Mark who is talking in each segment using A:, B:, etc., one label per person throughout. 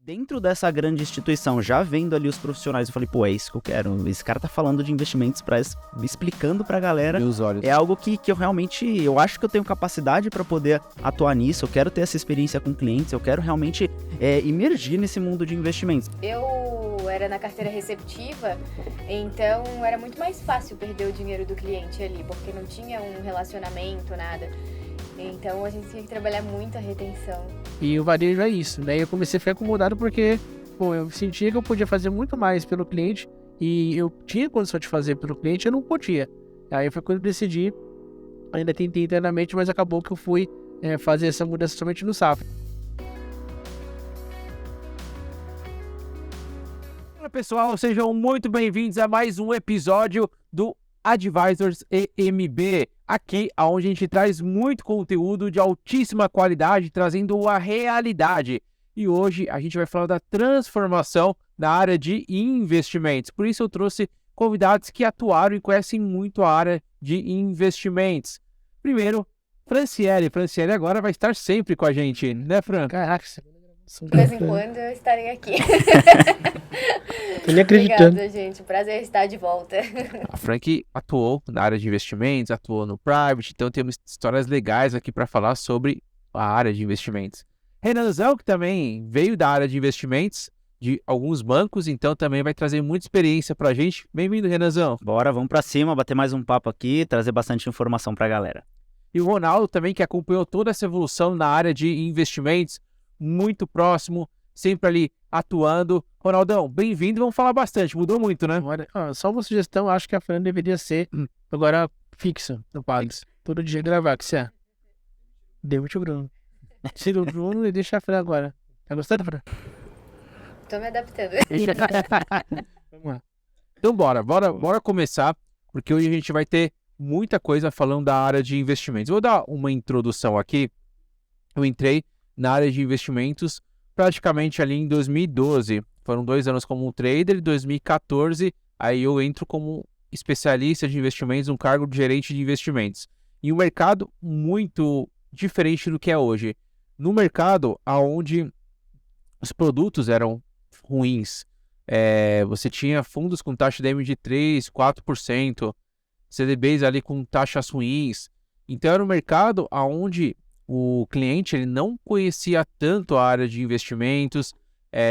A: dentro dessa grande instituição, já vendo ali os profissionais, eu falei, pô, é isso que eu quero. Esse cara tá falando de investimentos, explicando pra galera.
B: Meus olhos.
A: É algo que eu realmente, eu acho que eu tenho capacidade pra poder atuar nisso, eu quero ter essa experiência com clientes, eu quero realmente imergir nesse mundo de investimentos.
C: Eu era na carteira receptiva, então era muito mais fácil perder o dinheiro do cliente ali, porque não tinha um relacionamento, nada. Então a gente tinha que trabalhar muito a retenção.
D: E o varejo é isso. Daí eu comecei a ficar incomodado porque, eu sentia que eu podia fazer muito mais pelo cliente e eu tinha condição de fazer pelo cliente, eu não podia. Aí foi quando eu decidi, ainda tentei internamente, mas acabou que eu fui fazer essa mudança somente no Safra.
B: Olá pessoal, sejam muito bem-vindos a mais um episódio do Advisors EMB, aqui onde a gente traz muito conteúdo de altíssima qualidade, trazendo a realidade. E hoje a gente vai falar da transformação na área de investimentos. Por isso eu trouxe convidados que atuaram e conhecem muito a área de investimentos. Primeiro, Franciele. Franciele agora vai estar sempre com a gente, né, Fran?
D: Caraca,
C: De vez em quando eu estarei aqui.
D: Tô nem acreditando.
C: Obrigada, gente. Prazer estar de volta.
B: A Frank atuou na área de investimentos, atuou no private, então temos histórias legais aqui para falar sobre a área de investimentos. Renanzão, que também veio da área de investimentos de alguns bancos, então também vai trazer muita experiência para a gente. Bem-vindo, Renanzão.
A: Bora, vamos pra cima, bater mais um papo aqui, trazer bastante informação pra galera.
B: E o Ronaldo também, que acompanhou toda essa evolução na área de investimentos, muito próximo, sempre ali atuando. Ronaldão, bem-vindo, vamos falar bastante, mudou muito, né?
D: Só uma sugestão, acho que a Fran deveria ser agora fixa no Pags. Todo dia gravar, que você é? Demite o Bruno. Tira o Bruno e deixa a Fran agora. Tá gostando, Fran?
C: Tô me adaptando.
D: Vamos lá.
B: Então bora começar, porque hoje a gente vai ter muita coisa falando da área de investimentos. Vou dar uma introdução aqui. Eu entrei na área de investimentos praticamente ali em 2012. Foram 2 anos como trader, em 2014 aí eu entro como especialista de investimentos, um cargo de gerente de investimentos. E um mercado muito diferente do que é hoje. No mercado onde os produtos eram ruins, você tinha fundos com taxa DM de 3%, 4%, CDBs ali com taxas ruins. Então era um mercado onde o cliente ele não conhecia tanto a área de investimentos,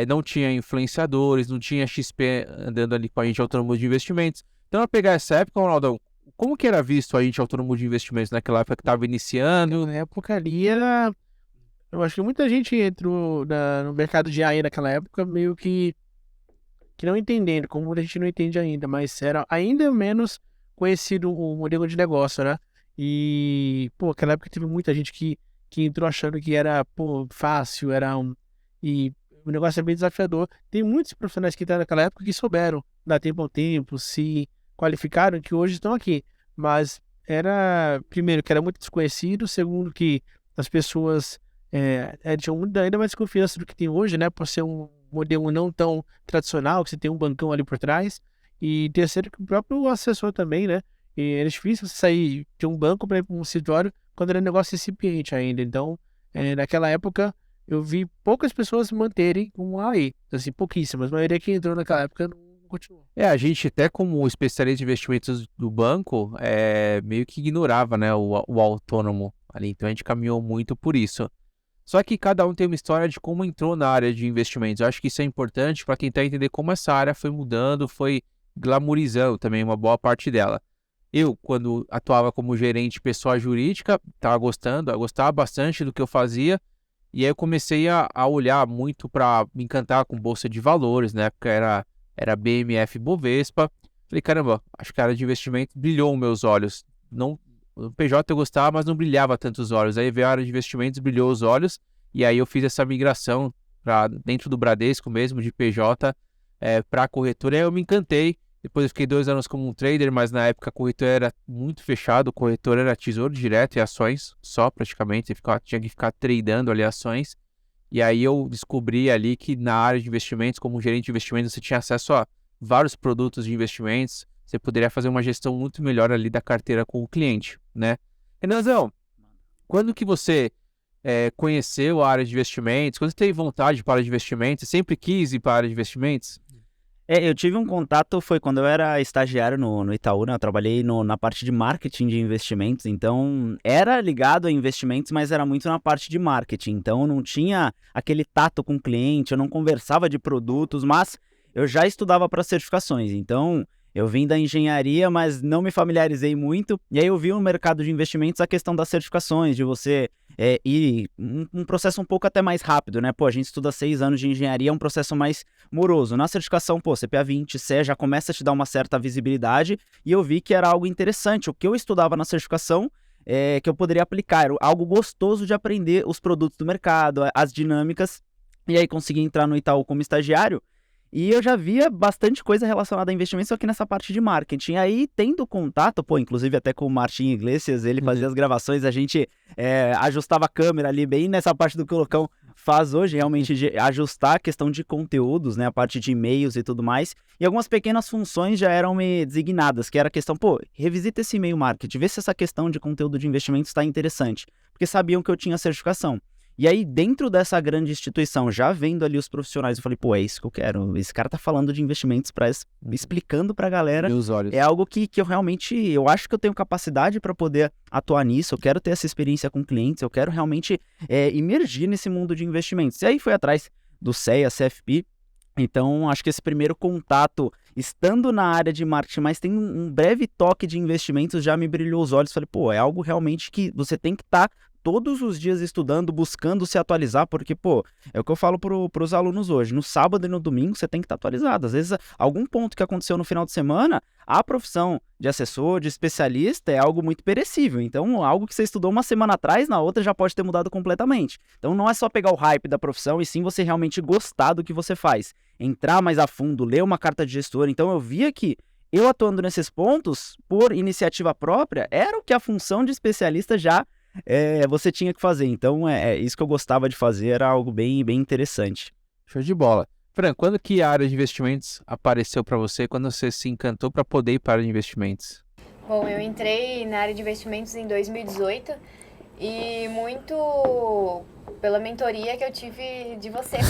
B: não tinha influenciadores, não tinha XP andando ali com a gente autônomo de investimentos. Então, a pegar essa época, Ronaldo, como que era visto a gente autônomo de investimentos naquela época que estava iniciando?
D: Na época ali era... Eu acho que muita gente entrou no mercado de AI naquela época meio que não entendendo, como a gente não entende ainda, mas era ainda menos conhecido o modelo de negócio, né? E, naquela época teve muita gente que entrou achando que era, fácil, e o negócio é bem desafiador. Tem muitos profissionais que entraram naquela época que souberam dar tempo ao tempo, se qualificaram, que hoje estão aqui. Mas primeiro, que era muito desconhecido, segundo, que as pessoas tinham ainda mais confiança do que tem hoje, né? Por ser um modelo não tão tradicional, que você tem um bancão ali por trás. E terceiro, que o próprio assessor também, né? E era difícil você sair de um banco para ir para um escritório quando era um negócio incipiente ainda. Então, naquela época, eu vi poucas pessoas se manterem com a AI. Assim, pouquíssimas. A maioria que entrou naquela época não continuou.
B: A gente até como especialista de investimentos do banco, meio que ignorava, né, o autônomo ali. Então, a gente caminhou muito por isso. Só que cada um tem uma história de como entrou na área de investimentos. Eu acho que isso é importante para tentar entender como essa área foi mudando, foi glamourizando também uma boa parte dela. Eu, quando atuava como gerente de pessoa jurídica, gostava bastante do que eu fazia, e aí eu comecei a olhar muito para me encantar com bolsa de valores, na época era BMF Bovespa. Falei, caramba, acho que a área de investimento brilhou os meus olhos. Não, o PJ eu gostava, mas não brilhava tanto os olhos. Aí veio a área de investimentos, brilhou os olhos, e aí eu fiz essa migração para dentro do Bradesco mesmo, de PJ, para a corretora, e aí eu me encantei. Depois eu fiquei 2 anos como um trader, mas na época a corretora era muito fechado, o corretor era tesouro direto e ações só praticamente, tinha que ficar tradando ali ações. E aí eu descobri ali que na área de investimentos, como gerente de investimentos, você tinha acesso a vários produtos de investimentos, você poderia fazer uma gestão muito melhor ali da carteira com o cliente, né? Renanzão, quando que você conheceu a área de investimentos? Quando você teve vontade para a área de investimentos? Você sempre quis ir para a área de investimentos?
A: Eu tive um contato, foi quando eu era estagiário no Itaú, né? Eu trabalhei na parte de marketing de investimentos, então era ligado a investimentos, mas era muito na parte de marketing, então não tinha aquele tato com o cliente, eu não conversava de produtos, mas eu já estudava para certificações, então eu vim da engenharia, mas não me familiarizei muito, e aí eu vi no mercado de investimentos a questão das certificações, de você ir um processo um pouco até mais rápido, né? Pô, a gente estuda 6 anos de engenharia, é um processo mais moroso. Na certificação, pô, CPA 20, CE já começa a te dar uma certa visibilidade e eu vi que era algo interessante. O que eu estudava na certificação que eu poderia aplicar, era algo gostoso de aprender os produtos do mercado, as dinâmicas, e aí consegui entrar no Itaú como estagiário. E eu já via bastante coisa relacionada a investimento, só que nessa parte de marketing. Aí, tendo contato, pô, inclusive até com o Martin Iglesias, ele fazia as gravações, a gente ajustava a câmera ali, bem nessa parte do que o Lucão faz hoje, realmente de ajustar a questão de conteúdos, né, a parte de e-mails e tudo mais. E algumas pequenas funções já eram me designadas, que era a questão, pô, revisita esse e-mail marketing, vê se essa questão de conteúdo de investimento está interessante, porque sabiam que eu tinha certificação. E aí, dentro dessa grande instituição, já vendo ali os profissionais, eu falei, pô, é isso que eu quero. Esse cara tá falando de investimentos, explicando pra galera.
B: Meus olhos.
A: É algo que eu realmente, eu acho que eu tenho capacidade para poder atuar nisso, eu quero ter essa experiência com clientes, eu quero realmente imergir nesse mundo de investimentos. E aí, fui atrás do CEA, CFP. Então, acho que esse primeiro contato, estando na área de marketing, mas tem um breve toque de investimentos, já me brilhou os olhos. Falei, pô, é algo realmente que você tem que estar todos os dias estudando, buscando se atualizar, porque, pô, é o que eu falo pros alunos hoje, no sábado e no domingo você tem que estar atualizado. Às vezes, algum ponto que aconteceu no final de semana, a profissão de assessor, de especialista, é algo muito perecível. Então, algo que você estudou uma semana atrás, na outra já pode ter mudado completamente. Então, não é só pegar o hype da profissão, e sim você realmente gostar do que você faz. Entrar mais a fundo, ler uma carta de gestor. Então, eu via que eu atuando nesses pontos, por iniciativa própria, era o que a função de especialista já você tinha que fazer. Então, isso que eu gostava de fazer, era algo bem, bem interessante.
B: Show de bola. Fran, quando que a área de investimentos apareceu para você? Quando você se encantou para poder ir para a área de investimentos?
C: Bom, eu entrei na área de investimentos em 2018 e muito pela mentoria que eu tive de você, né?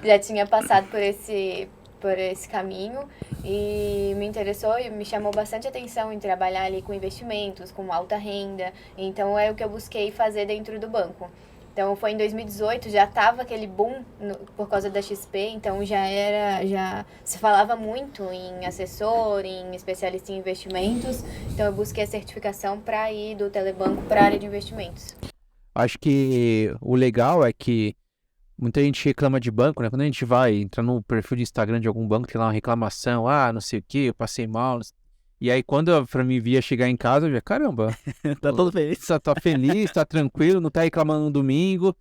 C: Já tinha passado por esse caminho e me interessou e me chamou bastante atenção em trabalhar ali com investimentos, com alta renda. Então é o que eu busquei fazer dentro do banco. Então foi em 2018, já estava aquele boom por causa da XP, então já se falava muito em assessor, em especialista em investimentos. Então eu busquei a certificação para ir do telebanco para a área de investimentos.
B: Acho que o legal é que muita gente reclama de banco, né? Quando a gente vai entrar no perfil de Instagram de algum banco, tem lá uma reclamação, não sei o que, eu passei mal. E aí, quando pra mim via chegar em casa, eu já, caramba,
A: Tá todo feliz.
B: tá feliz, tá tranquilo, não tá reclamando no domingo.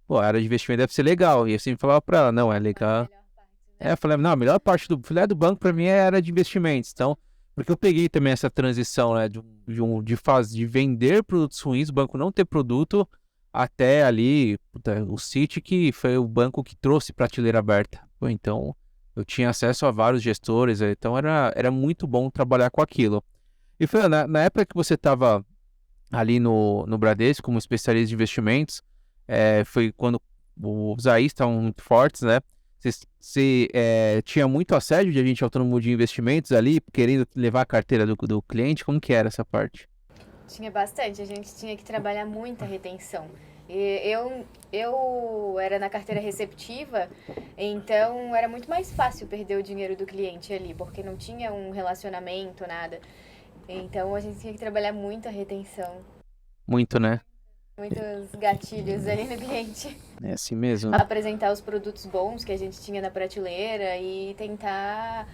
B: Pô, a área de investimento deve ser legal. E eu sempre falava pra ela, não, é legal. Eu falei, não, a melhor parte do filé do banco pra mim é a área de investimentos. Então, porque eu peguei também essa transição, né, de vender produtos ruins, o banco não ter produto, até ali, o Citi, que foi o banco que trouxe prateleira aberta. Pô, então, eu tinha acesso a vários gestores, então era muito bom trabalhar com aquilo. E foi na época que você estava ali no Bradesco, como especialista de investimentos, foi quando os AIs estavam muito fortes, né? Você tinha muito assédio de agente autônomo de investimentos ali, querendo levar a carteira do cliente? Como que era essa parte?
C: Tinha bastante, a gente tinha que trabalhar muita retenção. E eu era na carteira receptiva, então era muito mais fácil perder o dinheiro do cliente ali, porque não tinha um relacionamento, nada. Então a gente tinha que trabalhar muita retenção.
B: Muito, né?
C: Muitos gatilhos ali no cliente.
B: É assim mesmo.
C: Apresentar os produtos bons que a gente tinha na prateleira e tentar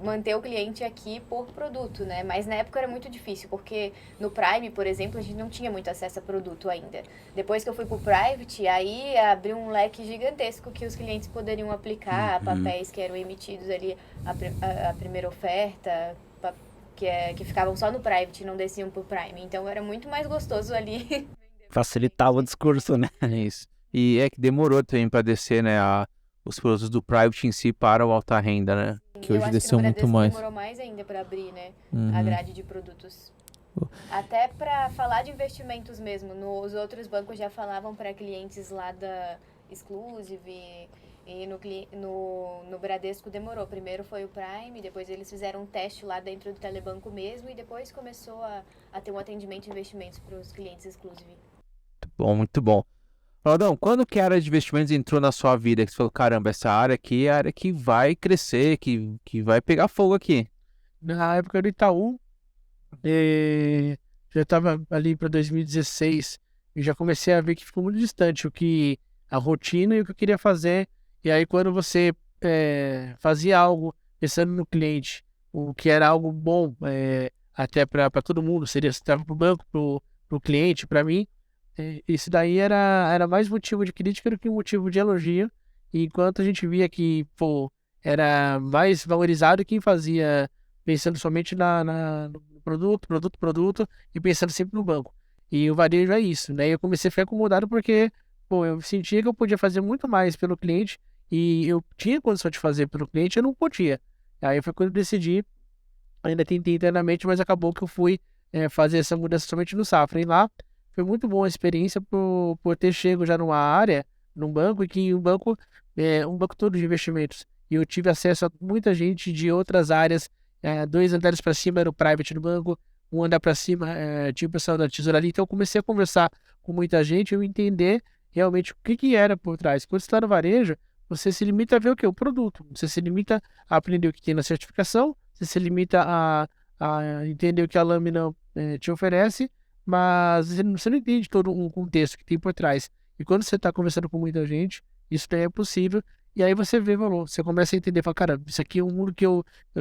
C: manter o cliente aqui por produto, né? Mas na época era muito difícil, porque no Prime, por exemplo, a gente não tinha muito acesso a produto ainda. Depois que eu fui pro Private, aí abriu um leque gigantesco que os clientes poderiam aplicar, papéis que eram emitidos ali, a primeira oferta, que ficavam só no Private e não desciam pro Prime. Então era muito mais gostoso ali.
A: Facilitava o discurso, né?
B: Isso. E é que demorou também para descer, né, os produtos do Private em si para o alta renda, né? Que hoje desceu muito mais.
C: Demorou mais ainda para abrir, né, a grade de produtos. Até para falar de investimentos mesmo, os outros bancos já falavam para clientes lá da Exclusive e no Bradesco demorou. Primeiro foi o Prime, depois eles fizeram um teste lá dentro do Telebanco mesmo e depois começou a ter um atendimento de investimentos para os clientes Exclusive.
B: Muito bom, muito bom. Ronaldão, quando que a área de investimentos entrou na sua vida? Que você falou, caramba, essa área aqui é a área que vai crescer, que vai pegar fogo aqui.
D: Na época do Itaú, já estava ali para 2016 e já comecei a ver que ficou muito distante a rotina e o que eu queria fazer. E aí quando você fazia algo pensando no cliente, o que era algo bom até para todo mundo, seria estava para o banco, para o cliente, para mim, isso daí era mais motivo de crítica do que motivo de elogio. E enquanto a gente via que era mais valorizado quem fazia pensando somente no produto e pensando sempre no banco. E o varejo é isso, né? Eu comecei a ficar incomodado porque, eu sentia que eu podia fazer muito mais pelo cliente e eu tinha condição de fazer pelo cliente, eu não podia. Aí foi quando eu decidi, ainda tentei internamente, mas acabou que eu fui fazer essa mudança somente no Safra. E lá foi muito boa a experiência por ter chego já numa área, num banco, e que o banco é um banco todo de investimentos. E eu tive acesso a muita gente de outras áreas. 2 andares para cima era o private do banco, um andar para cima tinha o pessoal da tesouraria. Então eu comecei a conversar com muita gente e eu entender realmente o que era por trás. Quando você está no varejo, você se limita a ver o quê? O produto. Você se limita a aprender o que tem na certificação, você se limita a entender o que a lâmina te oferece, mas você não entende todo um contexto que tem por trás. E quando você está conversando com muita gente, isso daí é possível. E aí você vê valor, você começa a entender, fala, cara, isso aqui é um mundo que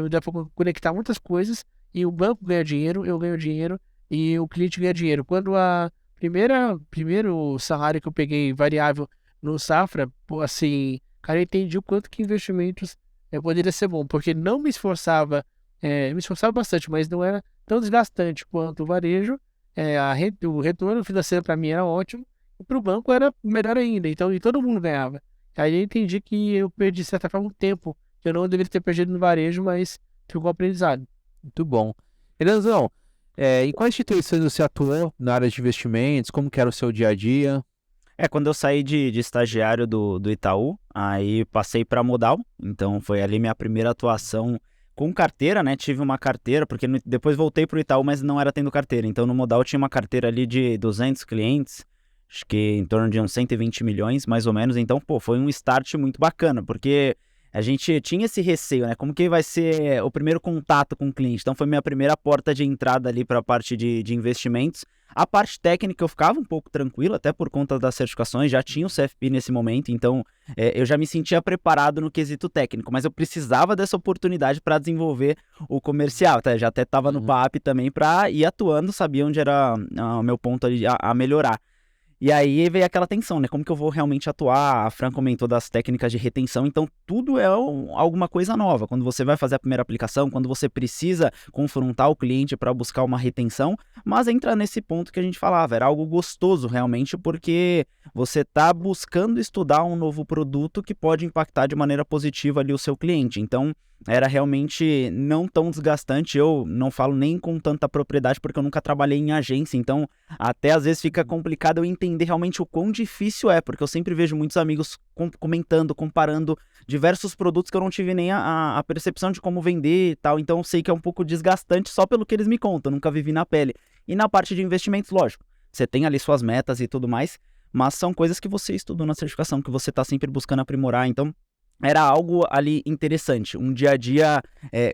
D: dá para conectar muitas coisas e o banco ganha dinheiro, eu ganho dinheiro e o cliente ganha dinheiro. Quando primeiro salário que eu peguei variável no Safra, assim, cara, eu entendi o quanto que investimentos poderia ser bom, porque não me esforçava, me esforçava bastante, mas não era tão desgastante quanto o varejo. O retorno financeiro para mim era ótimo e para o banco era melhor ainda, então e todo mundo ganhava. Aí eu entendi que eu perdi, de certa forma, um tempo que eu não deveria ter perdido no varejo, mas ficou aprendizado.
B: Muito bom. Elisão, em quais instituições você atuou na área de investimentos? Como que era o seu dia a dia?
A: Quando eu saí de estagiário do Itaú, aí passei para Modal, então foi ali minha primeira atuação com carteira, né? Tive uma carteira, porque depois voltei para o Itaú, mas não era tendo carteira. Então no Modal tinha uma carteira ali de 200 clientes, acho que em torno de uns 120 milhões, mais ou menos. Então, foi um start muito bacana, porque a gente tinha esse receio, né? Como que vai ser o primeiro contato com o cliente? Então, foi minha primeira porta de entrada ali para a parte de investimentos. A parte técnica eu ficava um pouco tranquilo, até por conta das certificações, já tinha o CFP nesse momento, então eu já me sentia preparado no quesito técnico, mas eu precisava dessa oportunidade para desenvolver o comercial, tá? Já até estava no PAP também para ir atuando, sabia onde era o meu ponto ali a melhorar. E aí veio aquela tensão, né? Como que eu vou realmente atuar? A Fran comentou das técnicas de retenção, então tudo é alguma coisa nova. Quando você vai fazer a primeira aplicação, quando você precisa confrontar o cliente para buscar uma retenção, mas entra nesse ponto que a gente falava, era algo gostoso realmente, porque você está buscando estudar um novo produto que pode impactar de maneira positiva ali o seu cliente. Então, era realmente não tão desgastante. Eu não falo nem com tanta propriedade porque eu nunca trabalhei em agência, então até às vezes fica complicado eu entender realmente o quão difícil é, porque eu sempre vejo muitos amigos comentando, comparando diversos produtos que eu não tive nem a percepção de como vender e tal, então eu sei que é um pouco desgastante só pelo que eles me contam, nunca vivi na pele. E na parte de investimentos, lógico, você tem ali suas metas e tudo mais, mas são coisas que você estudou na certificação, que você está sempre buscando aprimorar, então era algo ali interessante, um dia a dia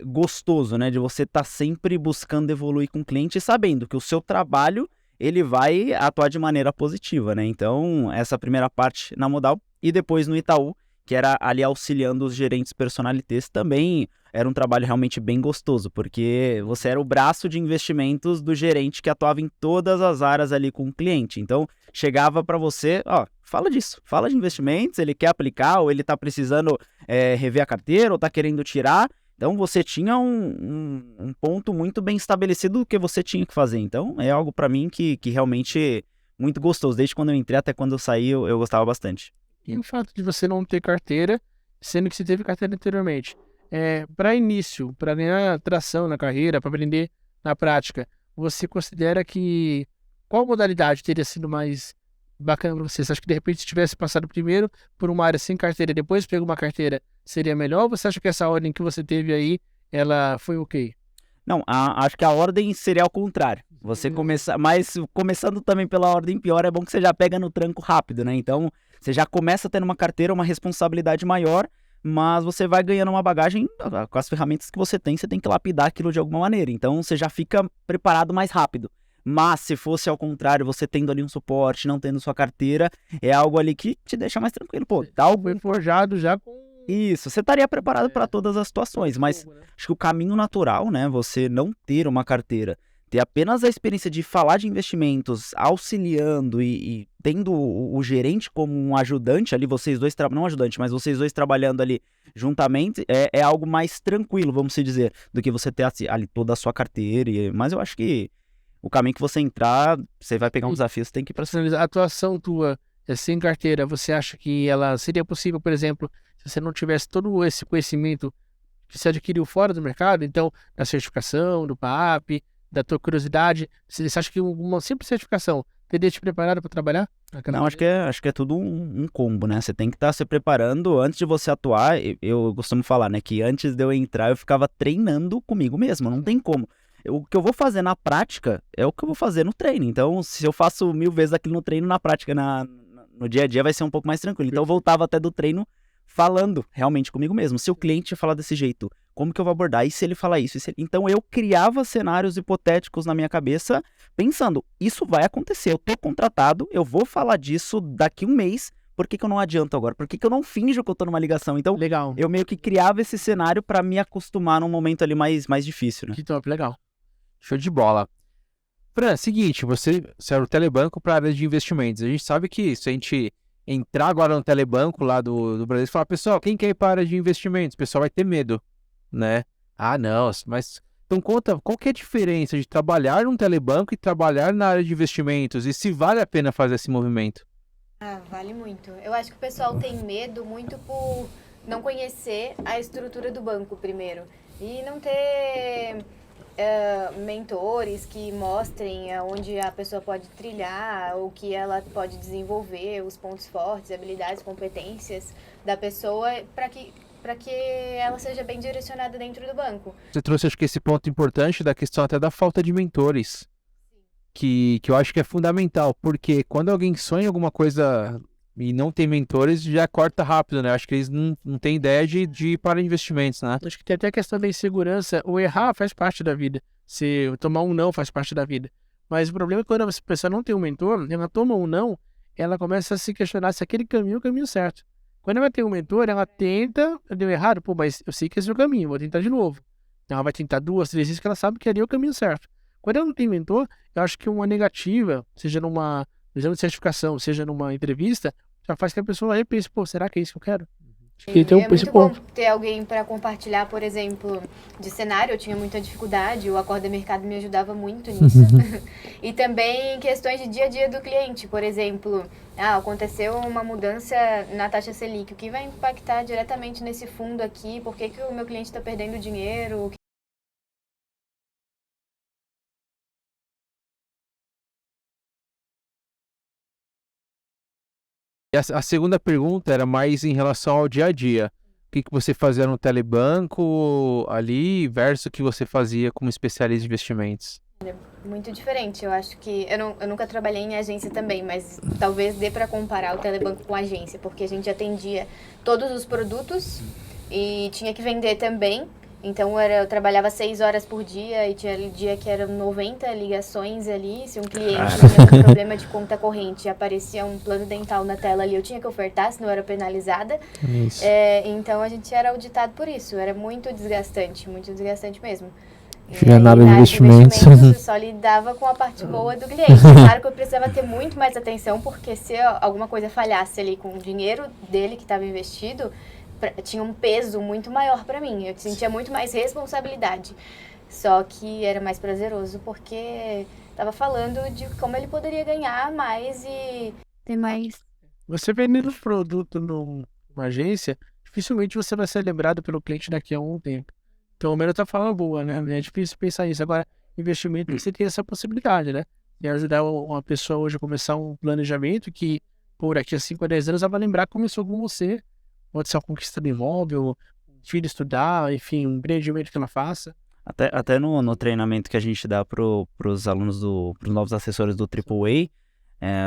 A: gostoso, né? De você estar sempre buscando evoluir com o cliente e sabendo que o seu trabalho, ele vai atuar de maneira positiva, né? Então, essa primeira parte na Modal e depois no Itaú, que era ali auxiliando os gerentes personalités, também era um trabalho realmente bem gostoso, porque você era o braço de investimentos do gerente que atuava em todas as áreas ali com o cliente. Então, chegava para você, fala disso, fala de investimentos, ele quer aplicar ou ele está precisando rever a carteira ou está querendo tirar. Então, você tinha um ponto muito bem estabelecido do que você tinha que fazer. Então, é algo para mim que realmente muito gostoso. Desde quando eu entrei até quando eu saí, eu gostava bastante.
D: E o fato de você não ter carteira, sendo que você teve carteira anteriormente, para início, para ganhar tração na carreira, para aprender na prática, você considera que qual modalidade teria sido mais bacana para você? Você acha que de repente se tivesse passado primeiro por uma área sem carteira e depois pegou uma carteira, seria melhor? Ou você acha que essa ordem que você teve aí, ela foi ok?
A: Não, acho que a ordem seria ao contrário. Você começar, mas começando também pela ordem pior, é bom que você já pega no tranco rápido, né? Então, você já começa tendo uma carteira, uma responsabilidade maior, mas você vai ganhando uma bagagem com as ferramentas que você tem que lapidar aquilo de alguma maneira. Então, você já fica preparado mais rápido. Mas se fosse ao contrário, você tendo ali um suporte, não tendo sua carteira, é algo ali que te deixa mais tranquilo. Pô, tá algo
D: Foi forjado já com...
A: isso, você estaria preparado para todas as situações, mas acho que o caminho natural, né, você não ter uma carteira, ter apenas a experiência de falar de investimentos, auxiliando e tendo o gerente como um ajudante ali, vocês dois, não ajudante, mas vocês dois trabalhando ali juntamente, é algo mais tranquilo, vamos se dizer, do que você ter ali toda a sua carteira, mas eu acho que o caminho que você entrar, você vai pegar um desafio, você tem que ir para cima.
D: A atuação tua sem carteira, você acha que ela seria possível, por exemplo, se você não tivesse todo esse conhecimento que você adquiriu fora do mercado, então, da certificação, do PAP, da tua curiosidade, você acha que uma simples certificação teria te preparado para trabalhar?
A: Não, acho que é tudo um combo, né? Você tem que estar se preparando antes de você atuar. Eu costumo falar, né, que antes de eu entrar, eu ficava treinando comigo mesmo, não tem como. O que eu vou fazer na prática é o que eu vou fazer no treino. Então, se eu faço 1000 vezes aquilo no treino, na prática, no dia a dia, vai ser um pouco mais tranquilo. Então, eu voltava até do treino falando realmente comigo mesmo. Se o cliente falar desse jeito, como que eu vou abordar? E se ele falar isso? Então, eu criava cenários hipotéticos na minha cabeça, pensando, isso vai acontecer, eu tô contratado, eu vou falar disso daqui um mês, por que eu não adianto agora? Por que eu não finjo que eu tô numa ligação? Então,
D: Legal.
A: eu meio que criava esse cenário para me acostumar num momento ali mais difícil, né?
D: Que top, legal.
B: Show de bola. Fran, seguinte, você era o telebanco para a área de investimentos. A gente sabe que se a gente entrar agora no telebanco lá do Brasil e falar, pessoal, quem quer ir para a área de investimentos? O pessoal vai ter medo, né? Ah, não, mas... Então conta, qual que é a diferença de trabalhar num telebanco e trabalhar na área de investimentos? E se vale a pena fazer esse movimento?
C: Ah, vale muito. Eu acho que o pessoal tem medo muito por não conhecer a estrutura do banco primeiro. E não ter mentores que mostrem aonde a pessoa pode trilhar, o que ela pode desenvolver, os pontos fortes, habilidades, competências da pessoa para que ela seja bem direcionada dentro do banco.
B: Você trouxe, acho que esse ponto importante da questão até da falta de mentores, que eu acho que é fundamental, porque quando alguém sonha alguma coisa e não tem mentores, já corta rápido, né? Acho que eles não têm ideia de ir para investimentos, né?
D: Acho que tem até a questão da insegurança. O errar faz parte da vida. Se tomar um não faz parte da vida. Mas o problema é que quando a pessoa não tem um mentor, ela toma um não, ela começa a se questionar se aquele caminho é o caminho certo. Quando ela tem um mentor, ela tenta, deu errado, pô, mas eu sei que esse é o caminho, vou tentar de novo. Ela vai tentar 2, 3 vezes que ela sabe que ali é o caminho certo. Quando ela não tem mentor, eu acho que uma negativa, seja no exame de certificação, seja numa entrevista, já faz que a pessoa repense, pô, será que é isso que eu quero?
C: E é muito bom ter alguém para compartilhar, por exemplo, de cenário. Eu tinha muita dificuldade, o Acorda Mercado me ajudava muito nisso. E também questões de dia a dia do cliente, por exemplo, aconteceu uma mudança na taxa Selic, o que vai impactar diretamente nesse fundo aqui, por que o meu cliente está perdendo dinheiro.
B: A segunda pergunta era mais em relação ao dia a dia. O que você fazia no telebanco ali versus o que você fazia como especialista em investimentos?
C: Muito diferente. Eu acho que eu nunca trabalhei em agência também, mas talvez dê para comparar o telebanco com a agência, porque a gente atendia todos os produtos e tinha que vender também. Então eu trabalhava 6 horas por dia e tinha dia que eram 90 ligações ali. Se um cliente tinha um problema de conta corrente e aparecia um plano dental na tela ali, eu tinha que ofertar, senão eu era penalizada. Então a gente era auditado por isso. Era muito desgastante mesmo.
B: Já nada de investimentos.
C: Eu só lidava com a parte boa do cliente. Claro que eu precisava ter muito mais atenção, porque se alguma coisa falhasse ali com o dinheiro dele que estava investido, tinha um peso muito maior para mim. Eu sentia muito mais responsabilidade. Só que era mais prazeroso porque estava falando de como ele poderia ganhar mais e ter mais.
D: Você vendendo produto numa agência, dificilmente você vai ser lembrado pelo cliente daqui a um tempo. Pelo menos tá falando boa, né? É difícil pensar isso. Agora, investimento que você tem essa possibilidade, né? E ajudar uma pessoa hoje a começar um planejamento que, por aqui a 5 a 10 anos, ela vai lembrar que começou com você. Pode ser uma conquista do imóvel, um filho estudar, enfim, um empreendimento que ela faça.
A: Até no treinamento que a gente dá pros alunos, pros novos assessores do AAA,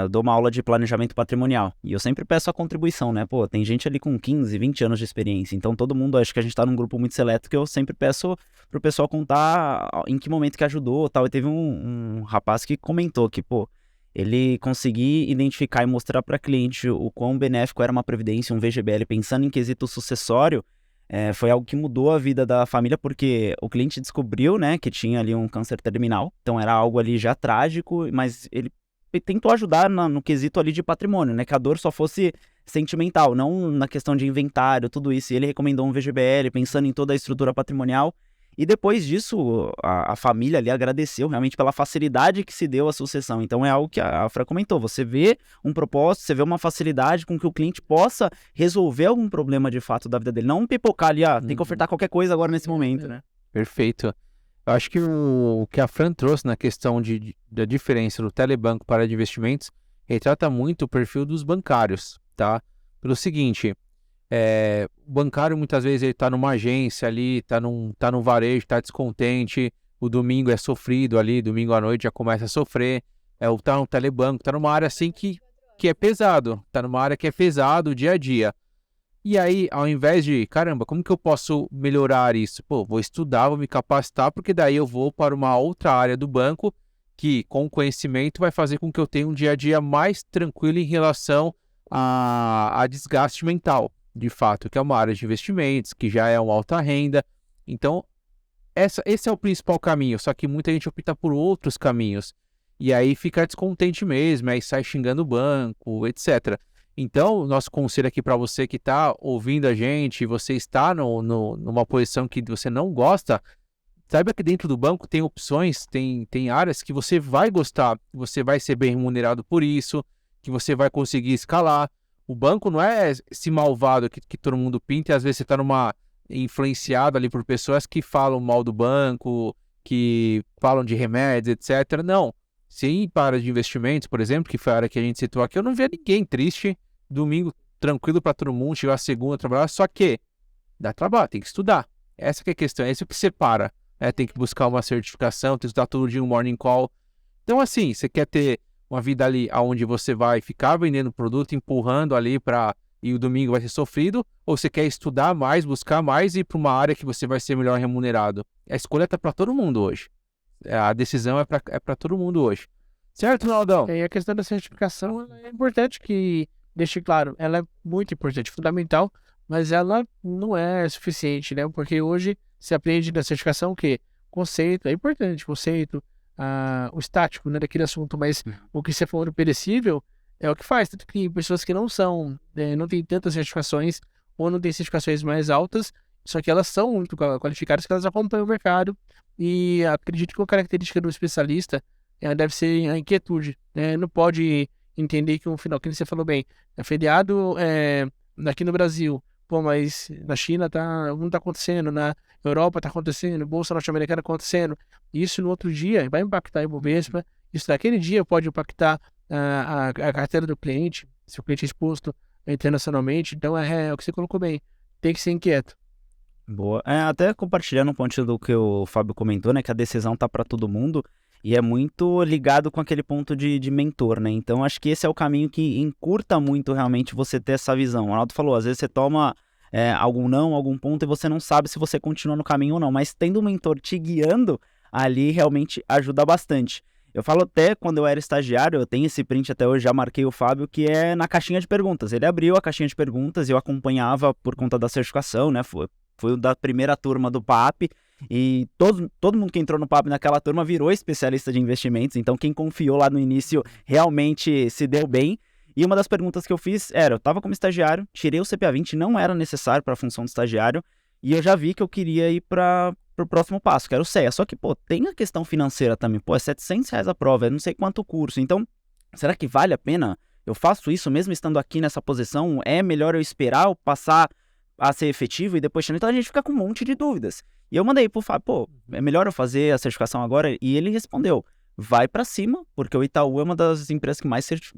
A: eu dou uma aula de planejamento patrimonial. E eu sempre peço a contribuição, né? Pô, tem gente ali com 15, 20 anos de experiência. Então todo mundo, acho que a gente tá num grupo muito seleto que eu sempre peço pro pessoal contar em que momento que ajudou e tal. E teve um rapaz que comentou que, pô, ele conseguir identificar e mostrar para cliente o quão benéfico era uma previdência, um VGBL, pensando em quesito sucessório, foi algo que mudou a vida da família, porque o cliente descobriu, né, que tinha ali um câncer terminal, então era algo ali já trágico, mas ele tentou ajudar no quesito ali de patrimônio, né, que a dor só fosse sentimental, não na questão de inventário, tudo isso, e ele recomendou um VGBL, pensando em toda a estrutura patrimonial. E depois disso, a família ali agradeceu realmente pela facilidade que se deu à sucessão. Então é algo que a Fra comentou, você vê um propósito, você vê uma facilidade com que o cliente possa resolver algum problema de fato da vida dele. Não pipocar ali, tem que ofertar qualquer coisa agora nesse momento, né?
B: Perfeito. Eu acho que o que a Fran trouxe na questão da diferença do telebanco para de investimentos retrata muito o perfil dos bancários, tá? Pelo seguinte... o bancário muitas vezes ele tá numa agência ali, tá no varejo, tá descontente, o domingo é sofrido ali, domingo à noite já começa a sofrer, tá no telebanco, tá numa área assim que é pesado, tá numa área que é pesado dia a dia. E aí, ao invés de, caramba, como que eu posso melhorar isso? Pô, vou estudar, vou me capacitar, porque daí eu vou para uma outra área do banco que, com conhecimento, vai fazer com que eu tenha um dia a dia mais tranquilo em relação a desgaste mental. De fato, que é uma área de investimentos, que já é uma alta renda. Então, esse é o principal caminho, só que muita gente opta por outros caminhos. E aí fica descontente mesmo, aí sai xingando o banco, etc. Então, nosso conselho aqui para você que está ouvindo a gente, você está numa posição que você não gosta, saiba que dentro do banco tem opções, tem áreas que você vai gostar, você vai ser bem remunerado por isso, que você vai conseguir escalar. O banco não é esse malvado que todo mundo pinta e às vezes você está influenciado ali por pessoas que falam mal do banco, que falam de remédios, etc. Não. Se ir para a área de investimentos, por exemplo, que foi a área que a gente citou aqui, eu não via ninguém triste, domingo tranquilo para todo mundo, chegar a segunda, trabalhar, só que dá trabalho, tem que estudar. Essa que é a questão, é isso que separa. Tem que buscar uma certificação, tem que estudar todo dia um morning call. Então assim, você quer ter uma vida ali onde você vai ficar vendendo produto, empurrando ali e o domingo vai ser sofrido, ou você quer estudar mais, buscar mais e ir para uma área que você vai ser melhor remunerado? A escolha está para todo mundo hoje. A decisão é para todo mundo hoje. Certo, Naldão?
D: E a questão da certificação é importante que deixe claro, ela é muito importante, fundamental, mas ela não é suficiente, né? Porque hoje se aprende na certificação o quê? Conceito, é importante, conceito, o estático, né, daquele assunto, mas o que você falou do perecível é o que faz, tanto que pessoas que não têm tantas certificações ou não têm certificações mais altas, só que elas são muito qualificadas, que elas acompanham o mercado, e acredito que uma característica do especialista deve ser a inquietude, né? Não pode entender que no final, que você falou bem, é feriado aqui no Brasil, pô, mas na China não tá acontecendo, na Europa tá acontecendo, Bolsa Norte-Americana acontecendo. Isso no outro dia vai impactar a Ibovespa, isso naquele dia pode impactar a carteira do cliente, se o cliente é exposto internacionalmente. Então é o que você colocou bem, tem que ser inquieto.
A: Boa. Até compartilhando um ponto do que o Fábio comentou, né, que a decisão tá para todo mundo e é muito ligado com aquele ponto de mentor, né? Então acho que esse é o caminho que encurta muito realmente você ter essa visão. O Ronaldo falou, às vezes você toma algum ponto e você não sabe se você continua no caminho ou não, mas tendo um mentor te guiando ali realmente ajuda bastante. Eu falo até quando eu era estagiário, eu tenho esse print até hoje, já marquei o Fábio, que é na caixinha de perguntas. Ele abriu a caixinha de perguntas e eu acompanhava por conta da certificação, né? Foi da primeira turma do PAP e todo mundo que entrou no PAP naquela turma virou especialista de investimentos, então quem confiou lá no início realmente se deu bem. E uma das perguntas que eu fiz era, eu estava como estagiário, tirei o CPA-20, não era necessário para a função de estagiário, e eu já vi que eu queria ir para o próximo passo, que era o CEA. Só que, pô, tem a questão financeira também, pô, é R$700 a prova, é não sei quanto o curso, então, será que vale a pena? Eu faço isso mesmo estando aqui nessa posição? É melhor eu esperar, eu passar a ser efetivo e depois então a gente fica com um monte de dúvidas. E eu mandei pro Fábio, pô, é melhor eu fazer a certificação agora? E ele respondeu, vai pra cima, porque o Itaú é uma das empresas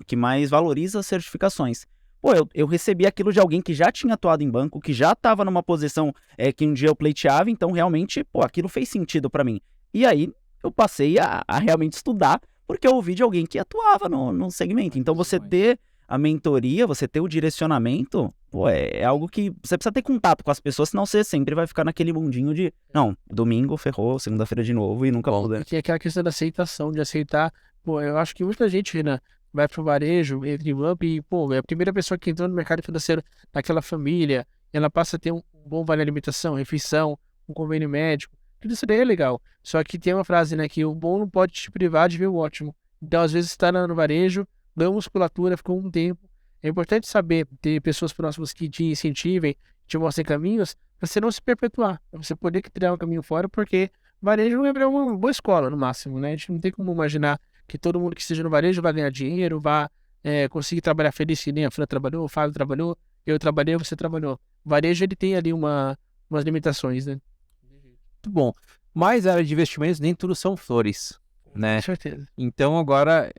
A: que mais valoriza as certificações. Pô, eu recebi aquilo de alguém que já tinha atuado em banco, que já estava numa posição que um dia eu pleiteava, então realmente, pô, aquilo fez sentido pra mim. E aí eu passei a realmente estudar, porque eu ouvi de alguém que atuava no segmento. Então você ter a mentoria, você ter o direcionamento, pô, é algo que você precisa ter contato com as pessoas, senão você sempre vai ficar naquele mundinho de, não, domingo ferrou, segunda-feira de novo e nunca puder.
D: E tem aquela questão da aceitação, de aceitar. Pô, eu acho que muita gente, Renan, vai pro varejo, entra em banco e, pô, é a primeira pessoa que entrou no mercado financeiro naquela família, ela passa a ter um bom vale alimentação, refeição, um convênio médico. Tudo isso daí é legal. Só que tem uma frase, né, que o bom não pode te privar de ver o ótimo. Então, às vezes, está no varejo, ganhou musculatura, ficou um tempo. É importante saber ter pessoas próximas que te incentivem, te mostrem caminhos, para você não se perpetuar, para você poder criar um caminho fora, porque varejo é uma boa escola, no máximo, né? A gente não tem como imaginar que todo mundo que esteja no varejo vai ganhar dinheiro, vai conseguir trabalhar feliz, que nem a Fran trabalhou, o Fábio trabalhou, eu trabalhei, você trabalhou. O varejo, ele tem ali umas limitações, né?
B: Muito bom. Mas a área de investimentos nem tudo são flores, né?
D: Com certeza.
B: Então agora,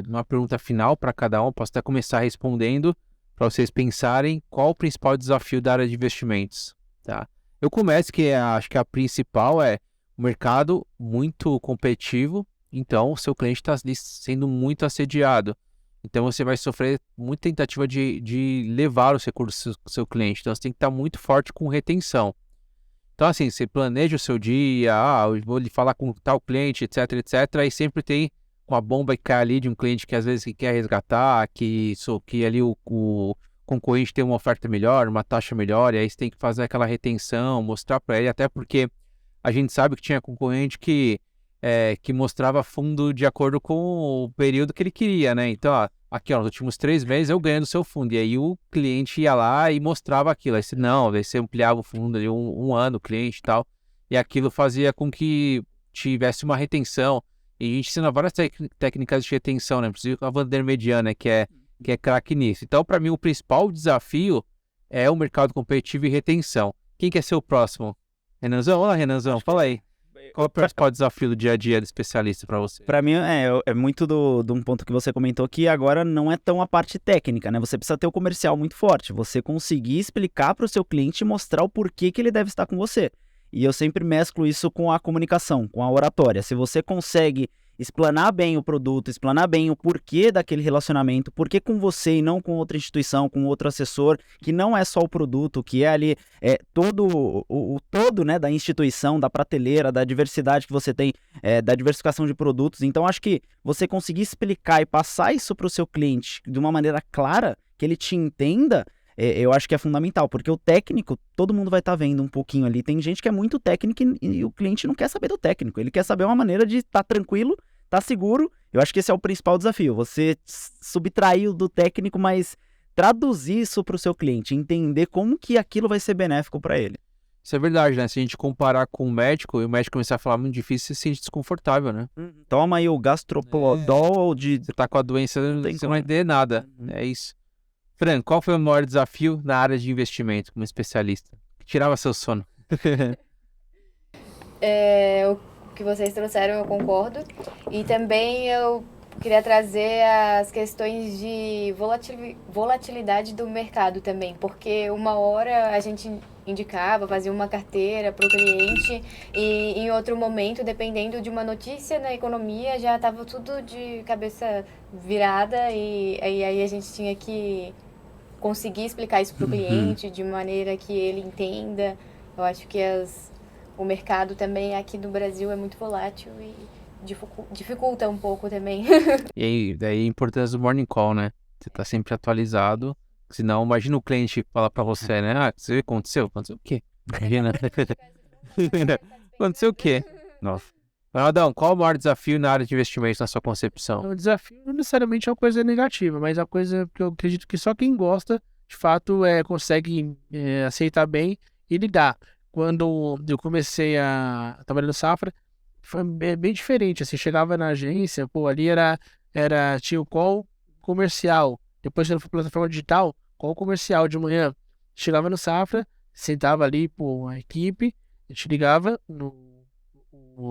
B: uma pergunta final para cada um, posso até começar respondendo para vocês pensarem qual o principal desafio da área de investimentos, tá? Eu começo que acho que a principal é o mercado muito competitivo, então o seu cliente está sendo muito assediado. Então você vai sofrer muita tentativa de levar os recursos do seu cliente, então você tem que estar muito forte com retenção. Então, assim, você planeja o seu dia, eu vou lhe falar com tal cliente, etc, etc, aí sempre tem uma bomba que cai ali de um cliente que às vezes quer resgatar, que ali o concorrente tem uma oferta melhor, uma taxa melhor, e aí você tem que fazer aquela retenção, mostrar para ele, até porque a gente sabe que tinha concorrente que mostrava fundo de acordo com o período que ele queria, né? Então, aqui, ó, nos últimos 3 meses eu ganho do seu fundo. E aí o cliente ia lá e mostrava aquilo. Aí você ampliava o fundo ali um ano, o cliente e tal. E aquilo fazia com que tivesse uma retenção. E a gente ensina várias técnicas de retenção, né? Inclusive a Vander Mediana, que é craque nisso. Então, para mim, o principal desafio é o mercado competitivo e retenção. Quem quer ser o próximo? Renanzão? Olá, Renanzão, fala aí. Qual é o principal desafio do dia a dia do especialista para você?
A: Para mim, é muito de um ponto que você comentou que agora não é tão a parte técnica, né? Você precisa ter o comercial muito forte, você conseguir explicar para o seu cliente e mostrar o porquê que ele deve estar com você. E eu sempre mesclo isso com a comunicação, com a oratória. Se você consegue explanar bem o produto, explanar bem o porquê daquele relacionamento, porquê com você e não com outra instituição, com outro assessor, que não é só o produto, que é ali todo o todo, né, da instituição, da prateleira, da diversidade que você tem, da diversificação de produtos. Então, acho que você conseguir explicar e passar isso para o seu cliente de uma maneira clara, que ele te entenda, eu acho que é fundamental, porque o técnico, todo mundo vai estar vendo um pouquinho ali. Tem gente que é muito técnico e o cliente não quer saber do técnico, ele quer saber uma maneira de estar tranquilo, estar seguro. Eu acho que esse é o principal desafio, você subtrair do técnico, mas traduzir isso para o seu cliente, entender como que aquilo vai ser benéfico para ele.
B: Isso é verdade, né? Se a gente comparar com o médico e o médico começar a falar muito difícil, você se sente desconfortável, né?
A: Toma aí o gastropodol de...
B: Você tá com a doença, você não vai entender nada, é isso. Fran, qual foi o maior desafio na área de investimento como especialista? Que tirava seu sono?
C: O que vocês trouxeram eu concordo. E também eu queria trazer as questões de volatilidade do mercado também. Porque uma hora a gente indicava, fazia uma carteira para o cliente e em outro momento, dependendo de uma notícia na economia, já estava tudo de cabeça virada e aí a gente tinha que conseguir explicar isso para o cliente de maneira que ele entenda. Eu acho que o mercado também aqui no Brasil é muito volátil e dificulta um pouco também.
B: E aí, daí a importância do morning call, né? Você tá sempre atualizado, senão imagina o cliente falar para você, né? Você aconteceu? Aconteceu o quê? Imagina. Aconteceu o quê? Nossa. Ronaldão, qual o maior desafio na área de investimentos na sua concepção?
D: O desafio não necessariamente é uma coisa negativa, mas é uma coisa que eu acredito que só quem gosta, de fato, consegue aceitar bem e lidar. Quando eu comecei a trabalhar no Safra, foi bem diferente, assim, chegava na agência, pô, ali tinha o call comercial, depois quando foi plataforma digital, call comercial de manhã, Chegava no Safra, sentava ali com a equipe, a gente ligava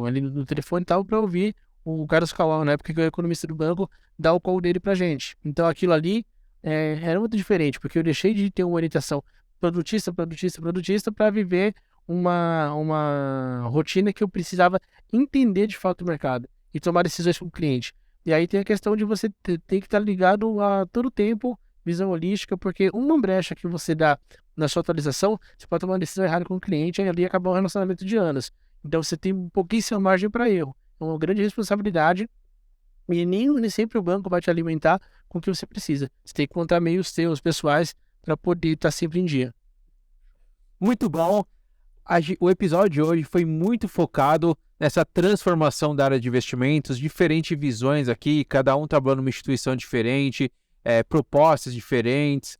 D: ali no telefone e tal, para ouvir o Carlos Kawal, na época que eu era economista do banco, dar o call dele pra gente. Então aquilo ali era muito diferente, porque eu deixei de ter uma orientação produtista para viver uma rotina que eu precisava entender de fato o mercado e tomar decisões com o cliente. E aí tem a questão de você ter que estar ligado a todo tempo, visão holística, porque uma brecha que você dá na sua atualização, você pode tomar uma decisão errada com o cliente e ali acabar um relacionamento de anos. Então você tem pouquíssima margem para erro. É uma grande responsabilidade e nem sempre o banco vai te alimentar com o que você precisa. Você tem que encontrar meios seus, pessoais, para poder estar sempre em dia.
B: Muito bom. O episódio de hoje foi muito focado nessa transformação da área de investimentos, diferentes visões aqui, cada um trabalhando numa instituição diferente, propostas diferentes,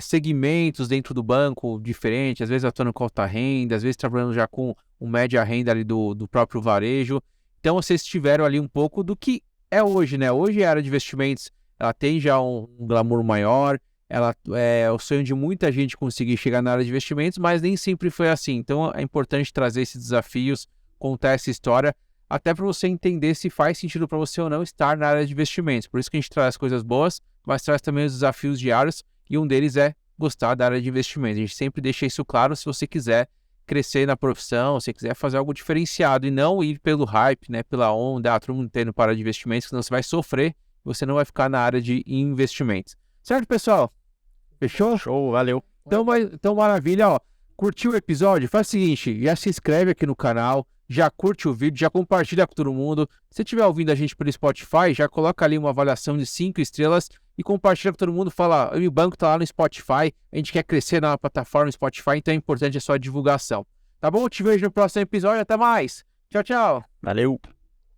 B: segmentos dentro do banco diferentes, às vezes atuando com alta renda, às vezes trabalhando já com um média renda ali do próprio varejo. Então vocês tiveram ali um pouco do que é hoje, né? Hoje a área de investimentos, ela tem já um glamour maior, ela é o sonho de muita gente conseguir chegar na área de investimentos, mas nem sempre foi assim. Então é importante trazer esses desafios, contar essa história, até para você entender se faz sentido para você ou não estar na área de investimentos. Por isso que a gente traz coisas boas, mas traz também os desafios diários, e um deles é gostar da área de investimentos. A gente sempre deixa isso claro se você quiser crescer na profissão, se quiser fazer algo diferenciado e não ir pelo hype, né, pela onda, todo mundo tendo para a área de investimentos, senão você vai sofrer, você não vai ficar na área de investimentos. Certo, pessoal? Fechou?
A: Show, valeu.
B: Então maravilha, ó. Curtiu o episódio? Faz o seguinte, já se inscreve aqui no canal, já curte o vídeo, já compartilha com todo mundo. Se estiver ouvindo a gente pelo Spotify, já coloca ali uma avaliação de 5 estrelas e compartilha com todo mundo. Fala, o banco tá lá no Spotify, a gente quer crescer na plataforma Spotify, então é importante a sua divulgação. Tá bom? Te vejo no próximo episódio, até mais. Tchau, tchau.
A: Valeu.